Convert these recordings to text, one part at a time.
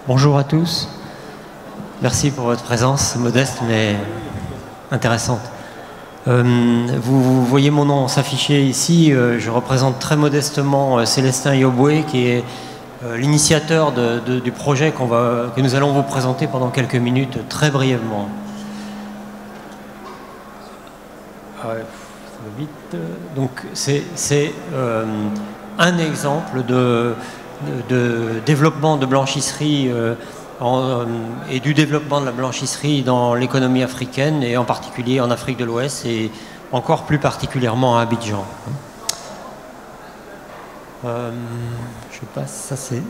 Bonjour à tous. Merci pour votre présence, modeste mais intéressante. Vous voyez mon nom s'afficher ici. Je représente très modestement Célestin Yoboué, qui est l'initiateur du projet que nous allons vous présenter pendant quelques minutes, très brièvement. Ça va vite. Donc c'est un exemple de développement de blanchisserie et du développement de la blanchisserie dans l'économie africaine et en particulier en Afrique de l'Ouest et encore plus particulièrement à Abidjan. Je passe, ça c'est...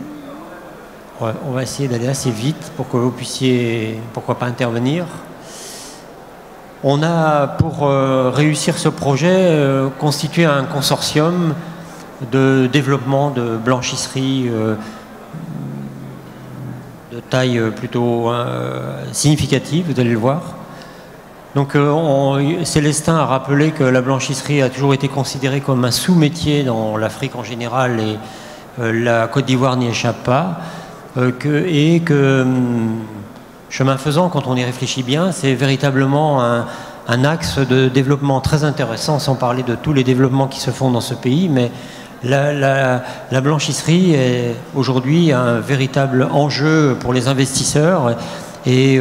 Ouais, on va essayer d'aller assez vite pour que vous puissiez, pourquoi pas, intervenir. On a, pour réussir ce projet, constitué un consortium de développement de blanchisserie de taille plutôt significative, vous allez le voir. Donc Célestin a rappelé que la blanchisserie a toujours été considérée comme un sous-métier dans l'Afrique en général et la Côte d'Ivoire n'y échappe pas, et que chemin faisant, quand on y réfléchit bien, c'est véritablement un axe de développement très intéressant, sans parler de tous les développements qui se font dans ce pays, mais la blanchisserie est aujourd'hui un véritable enjeu pour les investisseurs et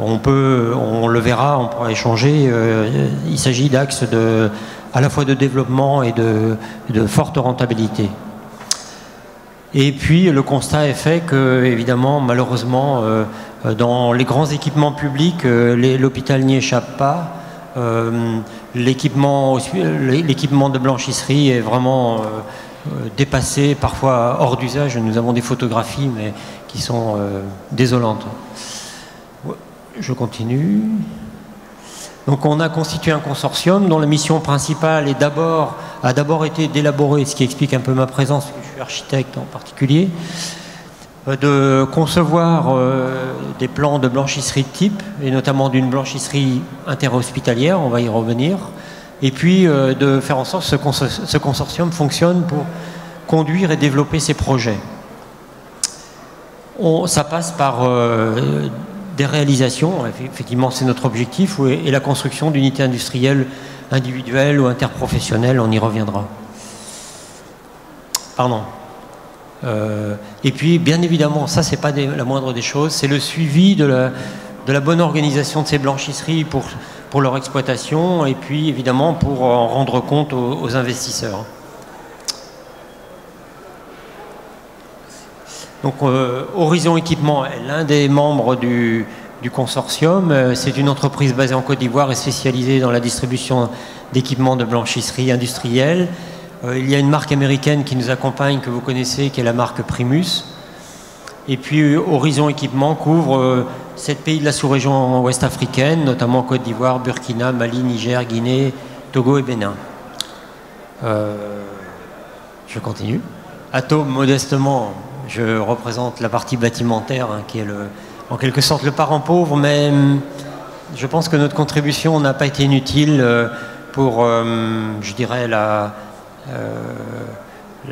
on le verra, on pourra échanger, il s'agit d'axes à la fois de développement et de forte rentabilité. Et puis le constat est fait que, évidemment, malheureusement, dans les grands équipements publics, l'hôpital n'y échappe pas. L'équipement de blanchisserie est vraiment dépassé, parfois hors d'usage. Nous avons des photographies, mais qui sont désolantes. Je continue. Donc on a constitué un consortium dont la mission principale a d'abord été d'élaborer, ce qui explique un peu ma présence, parce que je suis architecte en particulier, de concevoir des plans de blanchisserie de type, et notamment d'une blanchisserie interhospitalière, on va y revenir, et puis de faire en sorte que ce consortium fonctionne pour conduire et développer ces projets. Ça passe par des réalisations, effectivement c'est notre objectif, et la construction d'unités industrielles individuelles ou interprofessionnelles, on y reviendra. Pardon. Et puis, bien évidemment, ça c'est pas la moindre des choses, c'est le suivi de la bonne organisation de ces blanchisseries pour leur exploitation, et puis évidemment pour en rendre compte aux investisseurs. Donc Horizon Équipement est l'un des membres du consortium. C'est une entreprise basée en Côte d'Ivoire et spécialisée dans la distribution d'équipements de blanchisserie industrielle. Il y a une marque américaine qui nous accompagne, que vous connaissez, qui est la marque Primus. Et puis Horizon Équipement couvre 7 pays de la sous-région ouest africaine, notamment Côte d'Ivoire, Burkina, Mali, Niger, Guinée, Togo et Bénin. Je continue. Atome, modestement, je représente la partie bâtimentaire, qui est en quelque sorte le parent pauvre, mais je pense que notre contribution n'a pas été inutile pour, je dirais, la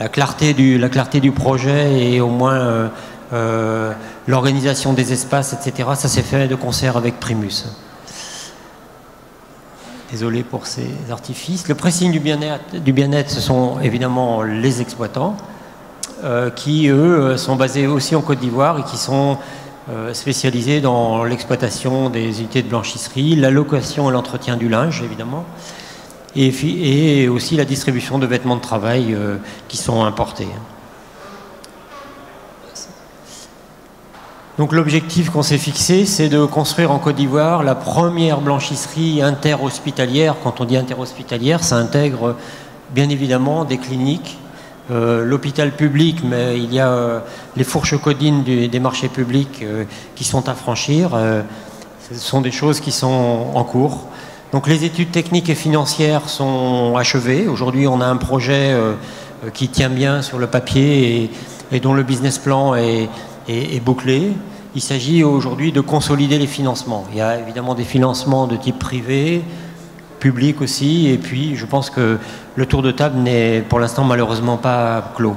clarté du projet et au moins l'organisation des espaces, etc. Ça s'est fait de concert avec Primus. Désolé pour ces artifices. Le pressing du bien-être, ce sont évidemment les exploitants qui, eux, sont basés aussi en Côte d'Ivoire et qui sont spécialisés dans l'exploitation des unités de blanchisserie, la location et l'entretien du linge, évidemment, et aussi la distribution de vêtements de travail qui sont importés. Donc l'objectif qu'on s'est fixé, c'est de construire en Côte d'Ivoire la première blanchisserie interhospitalière. Quand on dit interhospitalière, ça intègre bien évidemment des cliniques, l'hôpital public, mais il y a les fourches codines des marchés publics qui sont à franchir. Ce sont des choses qui sont en cours. Donc les études techniques et financières sont achevées. Aujourd'hui, on a un projet qui tient bien sur le papier et dont le business plan est bouclé. Il s'agit aujourd'hui de consolider les financements. Il y a évidemment des financements de type privé, public aussi, et puis je pense que le tour de table n'est pour l'instant malheureusement pas clos.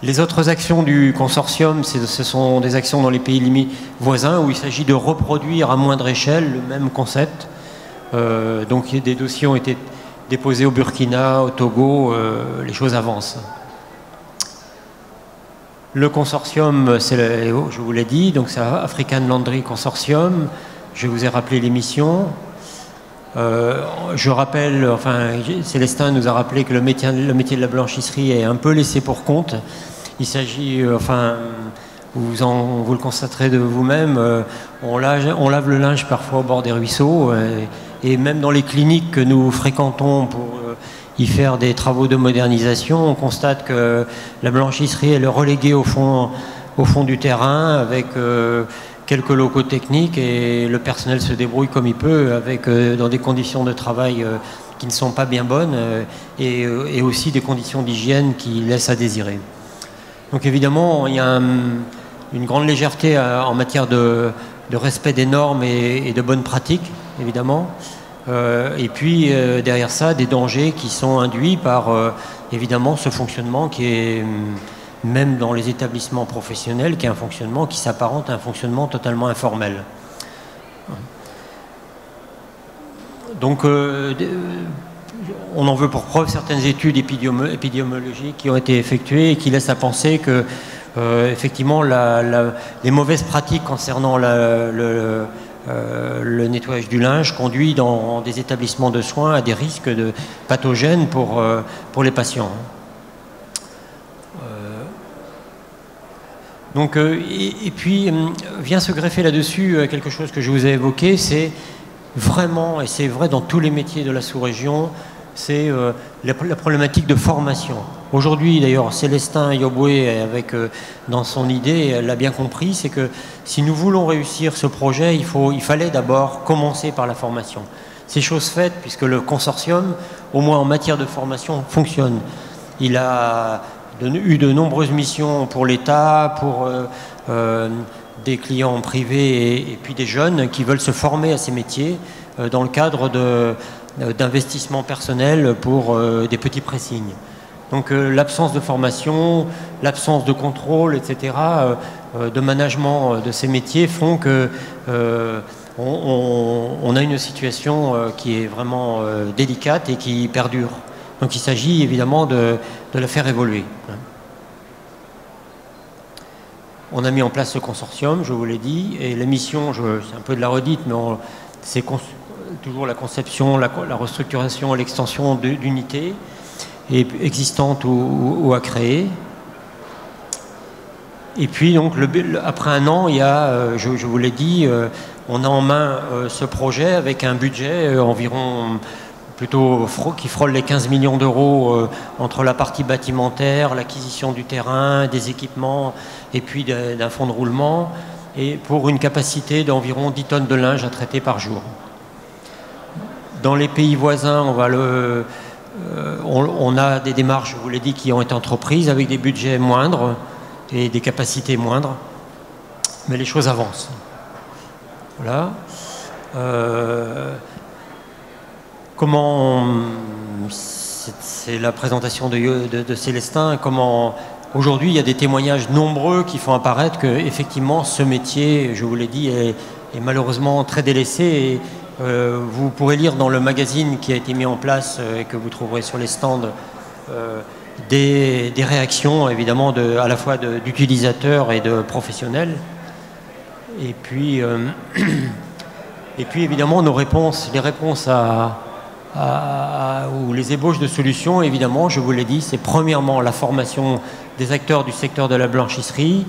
Les autres actions du consortium, ce sont des actions dans les pays voisins où il s'agit de reproduire à moindre échelle le même concept. Donc des dossiers ont été déposés au Burkina, au Togo, les choses avancent. Le consortium, je vous l'ai dit, donc c'est African Laundry Consortium. Je vous ai rappelé les missions. Je rappelle, enfin, Célestin nous a rappelé que le métier de la blanchisserie est un peu laissé pour compte. Il s'agit, enfin, vous le constaterez de vous-même, on lave le linge parfois au bord des ruisseaux, et même dans les cliniques que nous fréquentons pour y faire des travaux de modernisation, on constate que la blanchisserie est reléguée au fond du terrain avec quelques locaux techniques, et le personnel se débrouille comme il peut dans des conditions de travail qui ne sont pas bien bonnes, et aussi des conditions d'hygiène qui laissent à désirer. Donc évidemment, il y a une grande légèreté en matière de respect des normes et de bonnes pratiques, évidemment. Et puis derrière ça, des dangers qui sont induits par évidemment ce fonctionnement qui est, même dans les établissements professionnels, qui est un fonctionnement qui s'apparente à un fonctionnement totalement informel. Donc on en veut pour preuve certaines études épidémiologiques qui ont été effectuées et qui laissent à penser que effectivement les mauvaises pratiques concernant le nettoyage du linge conduit dans des établissements de soins à des risques de pathogènes pour les patients. Donc, et puis vient se greffer là-dessus quelque chose que je vous ai évoqué, c'est vraiment, et c'est vrai dans tous les métiers de la sous-région, c'est la problématique de formation. Aujourd'hui, d'ailleurs, Célestin Yoboué, dans son idée, elle l'a bien compris, c'est que si nous voulons réussir ce projet, il fallait d'abord commencer par la formation. C'est chose faite, puisque le consortium, au moins en matière de formation, fonctionne. Il a eu de nombreuses missions pour l'État, pour des clients privés et puis des jeunes qui veulent se former à ces métiers dans le cadre d'investissements personnels pour des petits pressings. Donc l'absence de formation, l'absence de contrôle, etc., de management de ces métiers font que on a une situation qui est vraiment délicate et qui perdure. Donc il s'agit évidemment de la faire évoluer. On a mis en place ce consortium, je vous l'ai dit, et la mission, c'est un peu de la redite, mais c'est toujours la conception, la restructuration, l'extension d'unités existantes ou à créer. Et puis donc après un an, il y a, je vous l'ai dit, on a en main ce projet avec un budget environ plutôt qui frôle les 15 millions d'euros entre la partie bâtimentaire, l'acquisition du terrain, des équipements et puis d'un fonds de roulement, et pour une capacité d'environ 10 tonnes de linge à traiter par jour. Dans les pays voisins, on a des démarches, je vous l'ai dit, qui ont été entreprises avec des budgets moindres et des capacités moindres, mais les choses avancent. Voilà. C'est la présentation de Célestin, comment aujourd'hui il y a des témoignages nombreux qui font apparaître que effectivement ce métier, je vous l'ai dit, est malheureusement très délaissé. Et vous pourrez lire dans le magazine qui a été mis en place et que vous trouverez sur les stands des réactions évidemment à la fois d'utilisateurs et de professionnels. Et puis évidemment nos réponses, les réponses ou les ébauches de solutions, évidemment, je vous l'ai dit, c'est premièrement la formation des acteurs du secteur de la blanchisserie,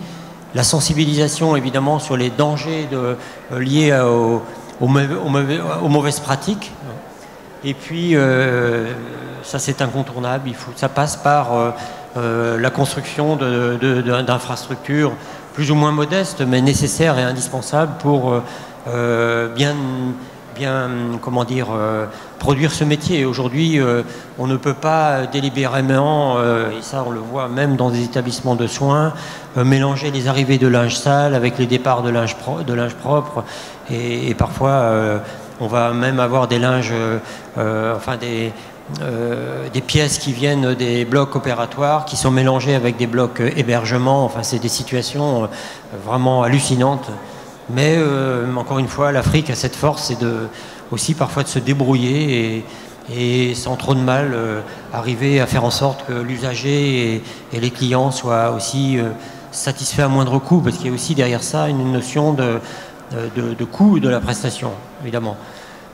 la sensibilisation évidemment sur les dangers liés aux mauvaises pratiques, et puis ça c'est incontournable, ça passe par la construction d'infrastructures plus ou moins modestes mais nécessaires et indispensables pour bien comment dire, produire ce métier. Aujourd'hui, on ne peut pas délibérément, et ça on le voit même dans des établissements de soins, mélanger les arrivées de linge sale avec les départs de linge propre, et parfois on va même avoir des linges, enfin des pièces qui viennent des blocs opératoires, qui sont mélangées avec des blocs hébergement. Enfin, c'est des situations vraiment hallucinantes. Mais encore une fois, l'Afrique a cette force, c'est aussi parfois de se débrouiller et sans trop de mal arriver à faire en sorte que l'usager et les clients soient aussi satisfaits à moindre coût, parce qu'il y a aussi derrière ça une notion de coût de la prestation, évidemment.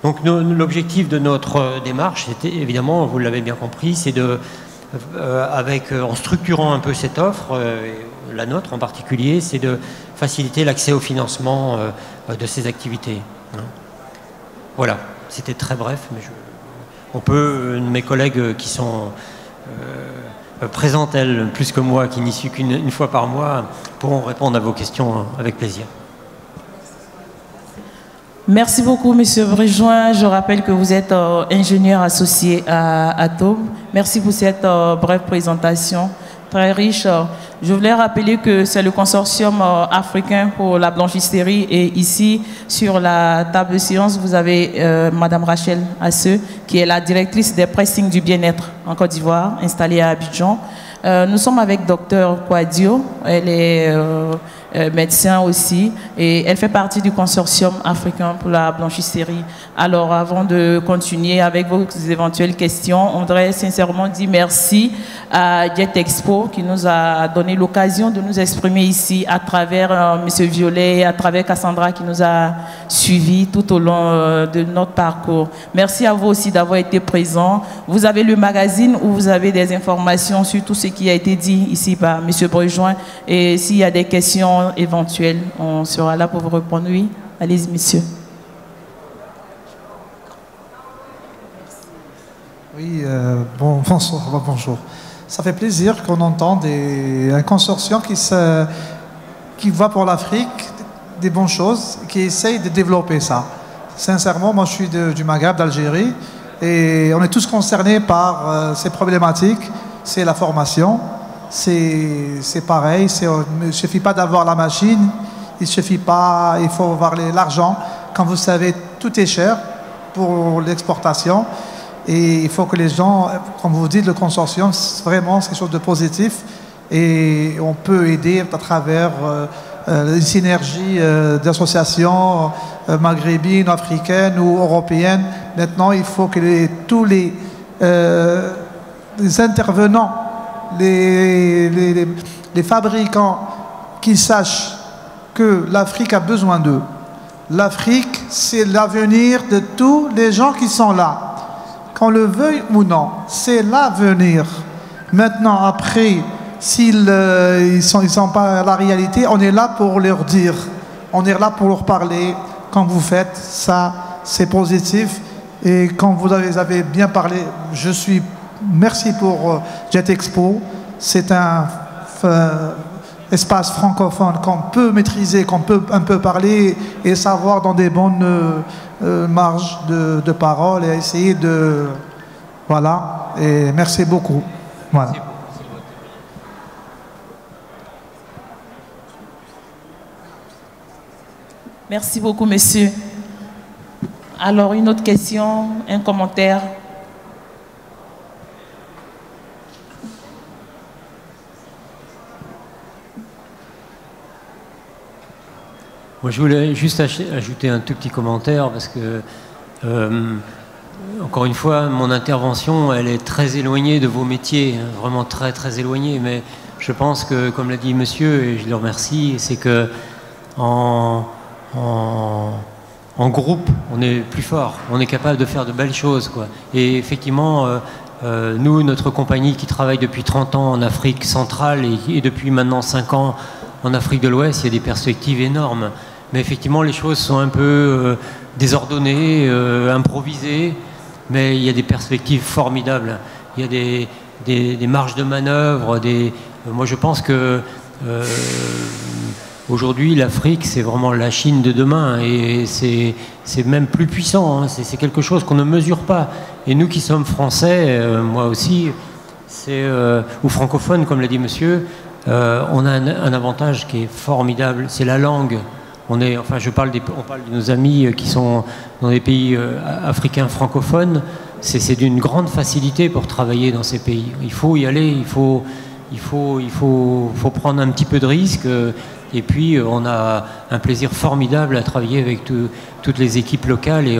Donc l'objectif de notre démarche, c'était évidemment, vous l'avez bien compris, c'est en structurant un peu cette offre, la nôtre en particulier, c'est de faciliter l'accès au financement de ces activités. Voilà, c'était très bref, mais mes collègues qui sont présentes, elles, plus que moi, qui n'y suis qu'une fois par mois, pourront répondre à vos questions avec plaisir. Merci beaucoup, Monsieur Bréjoin. Je rappelle que vous êtes ingénieur associé à Atom. Merci pour cette brève présentation très riche. Je voulais rappeler que c'est le consortium africain pour la blanchisserie, et ici, sur la table de séance, vous avez Madame Rachel Asseux, qui est la directrice des pressings du bien-être en Côte d'Ivoire, installée à Abidjan. Nous sommes avec Dr Kouadio, elle est médecin aussi, et elle fait partie du consortium africain pour la blanchisserie. Alors, avant de continuer avec vos éventuelles questions, on voudrait sincèrement dire merci à Jet Expo qui nous a donné l'occasion de nous exprimer ici à travers Monsieur Violet et à travers Cassandra qui nous a suivis tout au long de notre parcours. Merci à vous aussi d'avoir été présents. Vous avez le magazine où vous avez des informations sur tout ce qui a été dit ici par Monsieur Bréjoin, et s'il y a des questions éventuelles, on sera là pour vous répondre. Oui, allez-y, monsieur. Oui, bonsoir, bonjour. Ça fait plaisir qu'on entende un consortium qui voit pour l'Afrique des bonnes choses, qui essaye de développer ça. Sincèrement, moi je suis du Maghreb, d'Algérie, et on est tous concernés par ces problématiques. C'est la formation, c'est pareil, il ne suffit pas d'avoir la machine, il faut avoir l'argent. Quand vous savez, tout est cher pour l'exportation. Et il faut que les gens, comme vous dites, le consortium, vraiment, c'est quelque chose de positif. Et on peut aider à travers une synergie d'associations maghrébines, africaines ou européennes. Maintenant, il faut que tous les intervenants, les fabricants, qu'ils sachent que l'Afrique a besoin d'eux. L'Afrique, c'est l'avenir de tous les gens qui sont là. Qu'on le veuille ou non, c'est l'avenir. Maintenant, après, s'ils ne sont pas à la réalité, on est là pour leur dire, on est là pour leur parler. Quand vous faites ça, c'est positif. Et quand vous avez bien parlé, merci pour Jet Expo. C'est un espace francophone qu'on peut maîtriser, qu'on peut un peu parler et savoir dans des bonnes marges de parole et essayer de... Voilà, et merci beaucoup. Voilà. Merci beaucoup, monsieur. Alors, une autre question, un commentaire? Moi, je voulais juste ajouter un tout petit commentaire parce que, encore une fois, mon intervention, elle est très éloignée de vos métiers, hein, vraiment très très éloignée. Mais je pense que, comme l'a dit monsieur, et je le remercie, c'est que en groupe, on est plus fort, on est capable de faire de belles choses, quoi. Et effectivement, nous, notre compagnie qui travaille depuis 30 ans en Afrique centrale et depuis maintenant 5 ans en Afrique de l'Ouest, il y a des perspectives énormes. Mais effectivement, les choses sont un peu désordonnées, improvisées, mais il y a des perspectives formidables. Il y a des marges de manœuvre. Moi, je pense que aujourd'hui, l'Afrique, c'est vraiment la Chine de demain, et c'est même plus puissant. Hein. C'est quelque chose qu'on ne mesure pas. Et nous qui sommes français, moi aussi, ou francophones, comme l'a dit monsieur, on a un avantage qui est formidable, c'est la langue. On parle de nos amis qui sont dans des pays africains francophones. c'est d'une grande facilité pour travailler dans ces pays. Il faut y aller, il faut prendre un petit peu de risque. Et puis, on a un plaisir formidable à travailler avec toutes les équipes locales. Et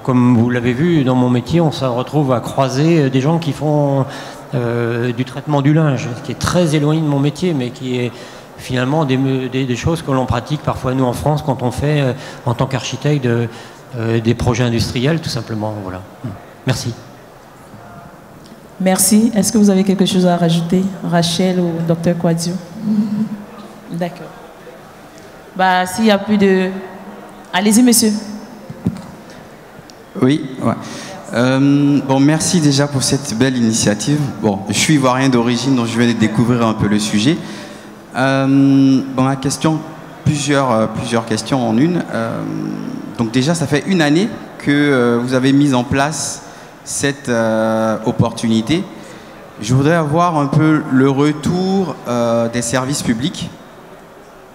comme vous l'avez vu, dans mon métier, on se retrouve à croiser des gens qui font du traitement du linge, qui est très éloigné de mon métier, mais qui est finalement des choses que l'on pratique parfois, nous, en France, quand on fait, en tant qu'architecte, des projets industriels, tout simplement. Voilà. Merci. Merci. Est-ce que vous avez quelque chose à rajouter, Rachel ou Dr Kouadio? D'accord. Bah, s'il n'y a plus de... Allez-y, monsieur. Oui, ouais. Bon, merci déjà pour cette belle initiative. Bon, je suis ivoirien d'origine, donc je vais découvrir un peu le sujet. Bon, ma question, plusieurs questions en une. Donc déjà, ça fait une année que vous avez mis en place cette opportunité. Je voudrais avoir un peu le retour des services publics,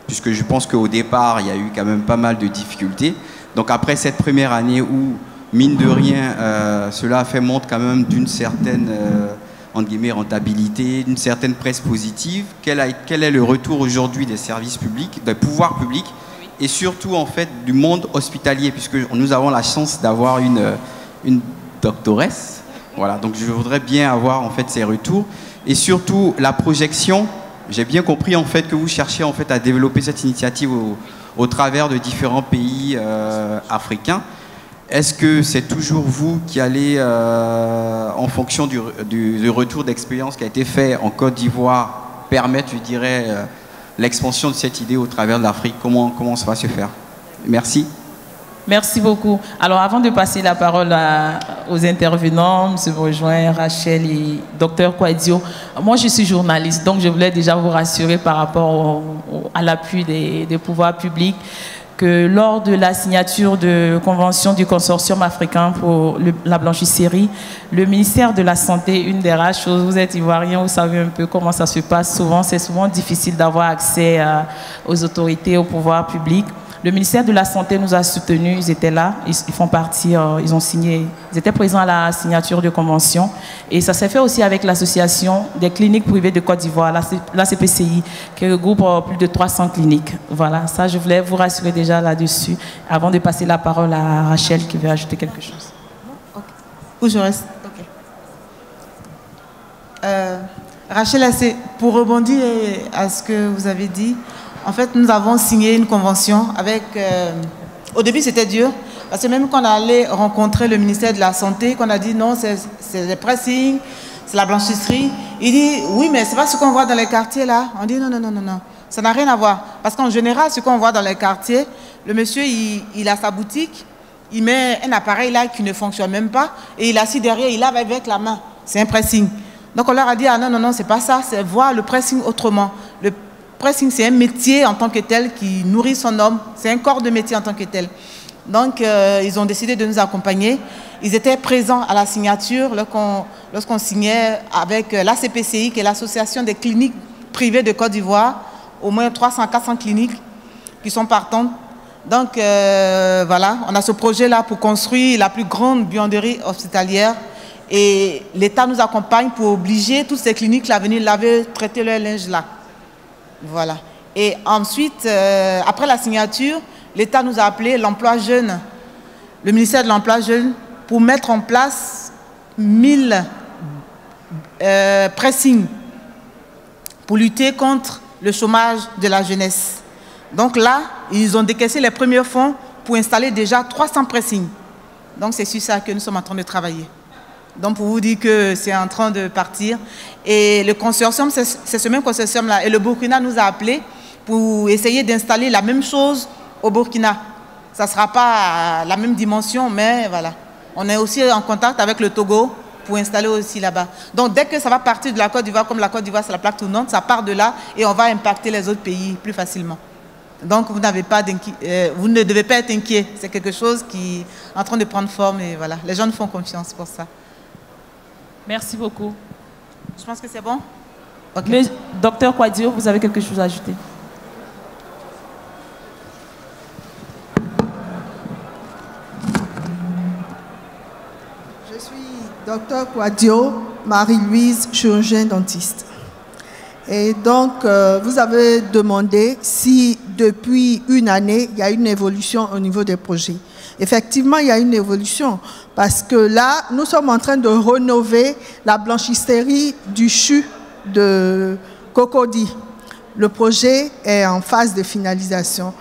puisque je pense qu'au départ, il y a eu quand même pas mal de difficultés. Donc après cette première année où, mine de rien, cela a fait montre quand même d'une certaine entre guillemets, rentabilité, d'une certaine presse positive, quel est le retour aujourd'hui des services publics, des pouvoirs publics, et surtout en fait du monde hospitalier, puisque nous avons la chance d'avoir une doctoresse. Voilà, donc je voudrais bien avoir en fait ces retours, et surtout la projection. J'ai bien compris en fait que vous cherchez en fait à développer cette initiative au travers de différents pays africains. Est-ce que c'est toujours vous qui allez, en fonction du retour d'expérience qui a été fait en Côte d'Ivoire, permettre, je dirais, l'expansion de cette idée au travers de l'Afrique? Comment ça va se faire? Merci. Merci beaucoup. Alors, avant de passer la parole aux intervenants, M. Bourgeois, Rachel et Dr Kouadio, moi, je suis journaliste, donc je voulais déjà vous rassurer par rapport à l'appui des pouvoirs publics, que lors de la signature de convention du consortium africain pour la blanchisserie, le ministère de la Santé, une des rares choses, vous êtes ivoirien, vous savez un peu comment ça se passe souvent, c'est souvent difficile d'avoir accès aux autorités, au pouvoir public. Le ministère de la Santé nous a soutenus, ils étaient là, ils font partie, ils ont signé, ils étaient présents à la signature de convention. Et ça s'est fait aussi avec l'association des cliniques privées de Côte d'Ivoire, la CPCI, qui regroupe plus de 300 cliniques. Voilà, ça je voulais vous rassurer déjà là-dessus, avant de passer la parole à Rachel qui veut ajouter quelque chose. Okay. Où je reste? Ok. Rachel, pour rebondir à ce que vous avez dit, en fait, nous avons signé une convention avec... au début, c'était dur, parce que même quand on allait rencontrer le ministère de la Santé, qu'on a dit non, c'est le pressing, c'est la blanchisserie, il dit oui, mais c'est pas ce qu'on voit dans les quartiers là. On dit non, non, non, non, non, ça n'a rien à voir. Parce qu'en général, ce qu'on voit dans les quartiers, le monsieur, il a sa boutique, il met un appareil là qui ne fonctionne même pas, et il est assis derrière, il lave avec la main. C'est un pressing. Donc on leur a dit, ah non, non, non, c'est pas ça, c'est voir le pressing autrement. Le pressing, c'est un métier en tant que tel qui nourrit son homme. C'est un corps de métier en tant que tel. Donc, ils ont décidé de nous accompagner. Ils étaient présents à la signature lorsqu'on signait avec la CPCI, qui est l'association des cliniques privées de Côte d'Ivoire. Au moins 300 à 400 cliniques qui sont partantes. Donc, voilà, on a ce projet-là pour construire la plus grande buanderie hospitalière. Et l'État nous accompagne pour obliger toutes ces cliniques-là à venir laver, traiter leur linge là. Voilà. Et ensuite, après la signature, l'État nous a appelé l'emploi jeune, le ministère de l'emploi jeune, pour mettre en place 1000 pressings pour lutter contre le chômage de la jeunesse. Donc là, ils ont décaissé les premiers fonds pour installer déjà 300 pressings. Donc c'est sur ça que nous sommes en train de travailler. Donc pour vous dire que c'est en train de partir. Et le consortium, c'est ce même consortium-là. Et le Burkina nous a appelés pour essayer d'installer la même chose au Burkina. Ça ne sera pas la même dimension, mais voilà. On est aussi en contact avec le Togo pour installer aussi là-bas. Donc dès que ça va partir de la Côte d'Ivoire, comme la Côte d'Ivoire c'est la plaque tournante, ça part de là et on va impacter les autres pays plus facilement. Donc vous ne devez pas être inquiet. C'est quelque chose qui est en train de prendre forme et voilà. Les gens nous font confiance pour ça. Merci beaucoup. Je pense que c'est bon. Okay. Mais, Dr Kouadio, vous avez quelque chose à ajouter? Docteur Kouadio, Marie-Louise, chirurgien dentiste. Et donc, vous avez demandé si depuis une année, il y a une évolution au niveau des projets. Effectivement, il y a une évolution parce que là, nous sommes en train de rénover la blanchisserie du CHU de Cocody. Le projet est en phase de finalisation.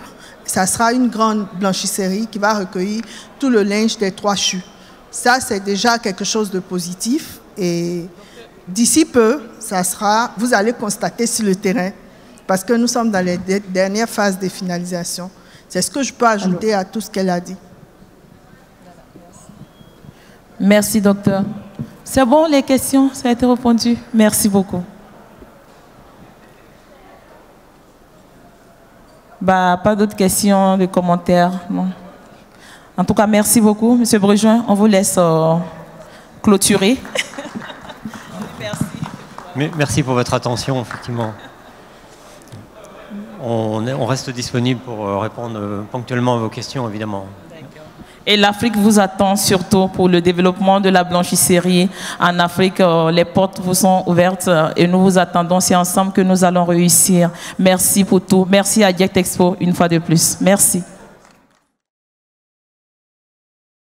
Ça sera une grande blanchisserie qui va recueillir tout le linge des 3 CHU. Ça, c'est déjà quelque chose de positif et d'ici peu, ça sera, vous allez constater sur le terrain parce que nous sommes dans les dernières phases de finalisation. C'est ce que je peux ajouter à tout ce qu'elle a dit. Merci, docteur. C'est bon, les questions, ça a été répondu. Merci beaucoup. Pas d'autres questions, de commentaires, non. En tout cas, merci beaucoup, Monsieur Bréjoin. On vous laisse clôturer. Merci. Merci pour votre attention, effectivement. On reste disponible pour répondre ponctuellement à vos questions, évidemment. Et l'Afrique vous attend surtout pour le développement de la blanchisserie. En Afrique, les portes vous sont ouvertes et nous vous attendons. C'est ensemble que nous allons réussir. Merci pour tout. Merci à Direct Expo une fois de plus. Merci.